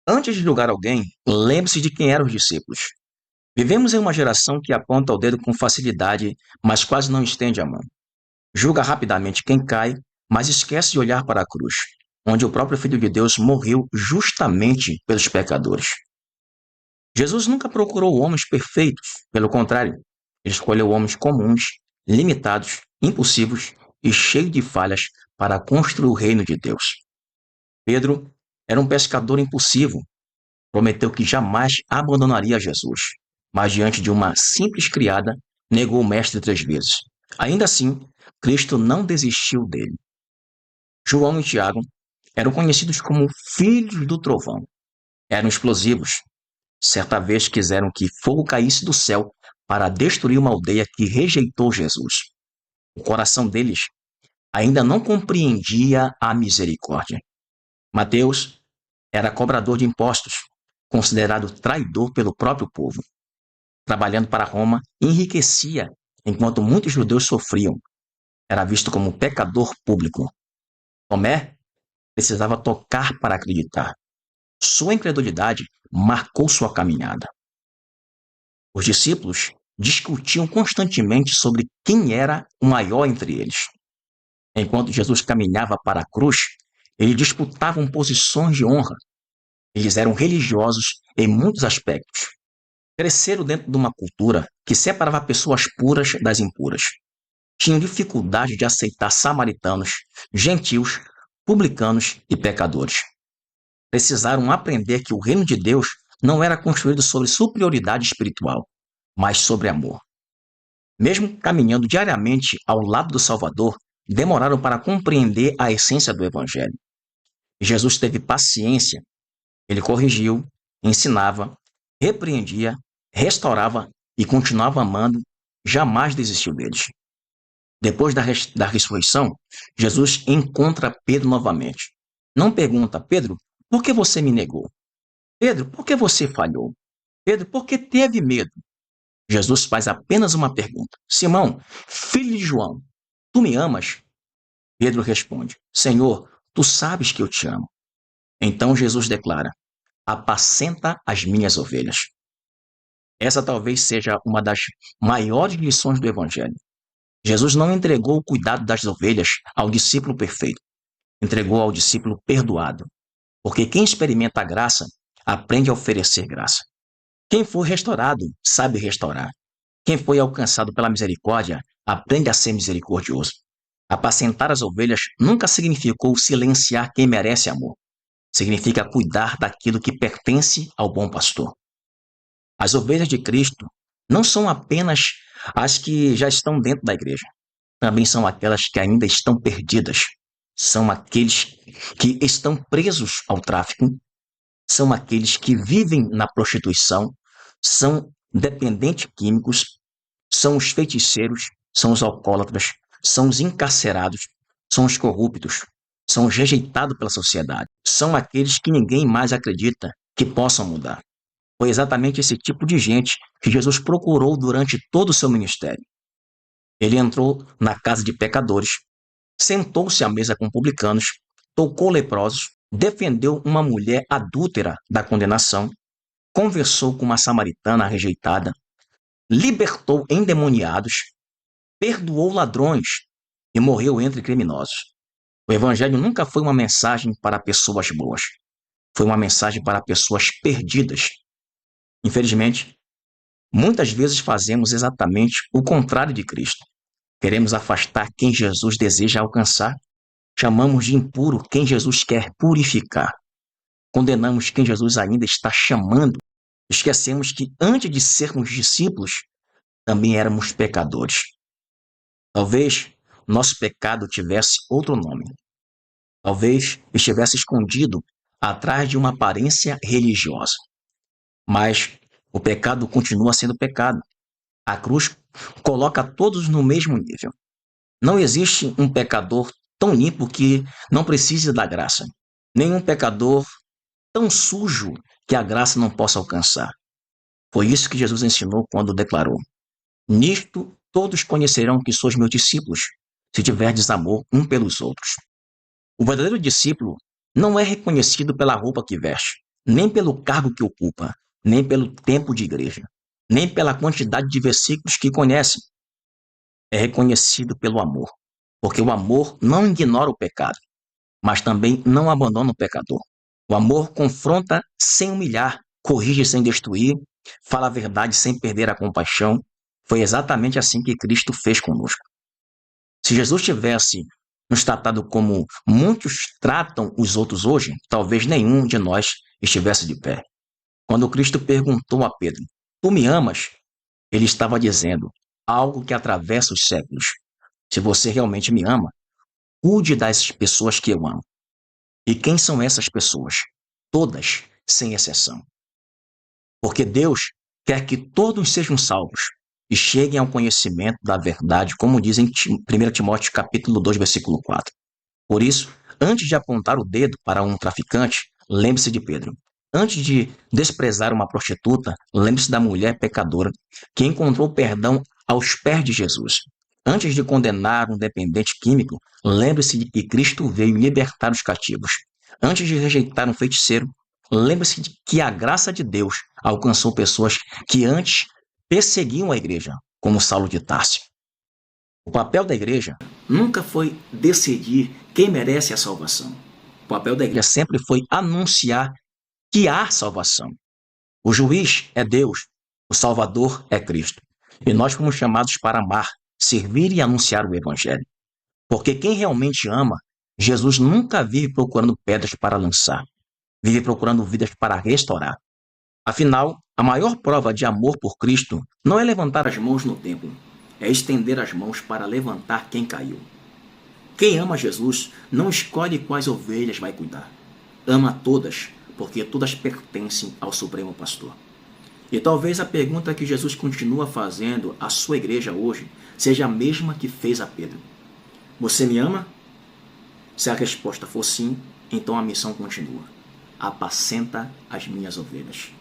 Antes de julgar alguém, lembre-se de quem eram os discípulos. Vivemos em uma geração que aponta o dedo com facilidade, mas quase não estende a mão. Julga rapidamente quem cai, mas esquece de olhar para a cruz, onde o próprio Filho de Deus morreu justamente pelos pecadores. Jesus nunca procurou homens perfeitos, pelo contrário, ele escolheu homens comuns, limitados, impulsivos e cheios de falhas para construir o reino de Deus. Pedro era um pescador impulsivo, prometeu que jamais abandonaria Jesus, mas diante de uma simples criada, negou o mestre 3 vezes. Ainda assim, Cristo não desistiu dele. João e Tiago eram conhecidos como filhos do trovão. Eram explosivos. Certa vez quiseram que fogo caísse do céu para destruir uma aldeia que rejeitou Jesus. O coração deles ainda não compreendia a misericórdia. Mateus era cobrador de impostos, considerado traidor pelo próprio povo. Trabalhando para Roma, enriquecia enquanto muitos judeus sofriam. Era visto como um pecador público. Tomé precisava tocar para acreditar. Sua incredulidade marcou sua caminhada. Os discípulos discutiam constantemente sobre quem era o maior entre eles. Enquanto Jesus caminhava para a cruz, eles disputavam posições de honra. Eles eram religiosos em muitos aspectos. Cresceram dentro de uma cultura que separava pessoas puras das impuras. Tinham dificuldade de aceitar samaritanos, gentios, publicanos e pecadores. Precisaram aprender que o reino de Deus não era construído sobre superioridade espiritual, mas sobre amor. Mesmo caminhando diariamente ao lado do Salvador, demoraram para compreender a essência do Evangelho. Jesus teve paciência, ele corrigiu, ensinava, repreendia, restaurava e continuava amando, jamais desistiu deles. Depois da ressurreição, Jesus encontra Pedro novamente. Não pergunta, Pedro, por que você me negou? Pedro, por que você falhou? Pedro, por que teve medo? Jesus faz apenas uma pergunta. Simão, filho de João, tu me amas? Pedro responde, Senhor, tu sabes que eu te amo. Então Jesus declara, apacenta as minhas ovelhas. Essa talvez seja uma das maiores lições do Evangelho. Jesus não entregou o cuidado das ovelhas ao discípulo perfeito, entregou ao discípulo perdoado, porque quem experimenta a graça aprende a oferecer graça. Quem foi restaurado sabe restaurar. Quem foi alcançado pela misericórdia aprende a ser misericordioso. Apacentar as ovelhas nunca significou silenciar quem merece amor. Significa cuidar daquilo que pertence ao bom pastor. As ovelhas de Cristo não são apenas as que já estão dentro da igreja. Também são aquelas que ainda estão perdidas. São aqueles que estão presos ao tráfico. São aqueles que vivem na prostituição. São dependentes químicos. São os feiticeiros. São os alcoólatras. São os encarcerados. São os corruptos. São os rejeitados pela sociedade. São aqueles que ninguém mais acredita que possam mudar. Foi exatamente esse tipo de gente que Jesus procurou durante todo o seu ministério. Ele entrou na casa de pecadores, sentou-se à mesa com publicanos, tocou leprosos, defendeu uma mulher adúltera da condenação, conversou com uma samaritana rejeitada, libertou endemoniados, perdoou ladrões e morreu entre criminosos. O Evangelho nunca foi uma mensagem para pessoas boas. Foi uma mensagem para pessoas perdidas. Infelizmente, muitas vezes fazemos exatamente o contrário de Cristo. Queremos afastar quem Jesus deseja alcançar. Chamamos de impuro quem Jesus quer purificar. Condenamos quem Jesus ainda está chamando. Esquecemos que antes de sermos discípulos, também éramos pecadores. Talvez nosso pecado tivesse outro nome. Talvez estivesse escondido atrás de uma aparência religiosa. Mas o pecado continua sendo pecado. A cruz coloca todos no mesmo nível. Não existe um pecador tão limpo que não precise da graça. Nenhum pecador tão sujo que a graça não possa alcançar. Foi isso que Jesus ensinou quando declarou: Nisto todos conhecerão que sois meus discípulos, se tiverdes amor um pelos outros. O verdadeiro discípulo não é reconhecido pela roupa que veste, nem pelo cargo que ocupa, nem pelo tempo de igreja, nem pela quantidade de versículos que conhece. É reconhecido pelo amor, porque o amor não ignora o pecado, mas também não abandona o pecador. O amor confronta sem humilhar, corrige sem destruir, fala a verdade sem perder a compaixão. Foi exatamente assim que Cristo fez conosco. Se Jesus tivesse nos tratado como muitos tratam os outros hoje, talvez nenhum de nós estivesse de pé. Quando Cristo perguntou a Pedro: Tu me amas? Ele estava dizendo algo que atravessa os séculos. Se você realmente me ama, cuide das pessoas que eu amo. E quem são essas pessoas? Todas, sem exceção. Porque Deus quer que todos sejam salvos e cheguem ao conhecimento da verdade, como diz em 1 Timóteo capítulo 2, versículo 4. Por isso, antes de apontar o dedo para um traficante, lembre-se de Pedro. Antes de desprezar uma prostituta, lembre-se da mulher pecadora que encontrou perdão aos pés de Jesus. Antes de condenar um dependente químico, lembre-se de que Cristo veio libertar os cativos. Antes de rejeitar um feiticeiro, lembre-se de que a graça de Deus alcançou pessoas que antes perseguiam a igreja, como Saulo de Tarso. O papel da igreja nunca foi decidir quem merece a salvação. O papel da igreja sempre foi anunciar que há salvação. O juiz é Deus, o Salvador é Cristo. E nós fomos chamados para amar, servir e anunciar o Evangelho. Porque quem realmente ama, Jesus nunca vive procurando pedras para lançar, vive procurando vidas para restaurar. Afinal, a maior prova de amor por Cristo não é levantar as mãos no templo, é estender as mãos para levantar quem caiu. Quem ama Jesus não escolhe quais ovelhas vai cuidar. Ama todas, porque todas pertencem ao Supremo Pastor. E talvez a pergunta que Jesus continua fazendo à sua igreja hoje seja a mesma que fez a Pedro. Você me ama? Se a resposta for sim, então a missão continua. Apacenta as minhas ovelhas.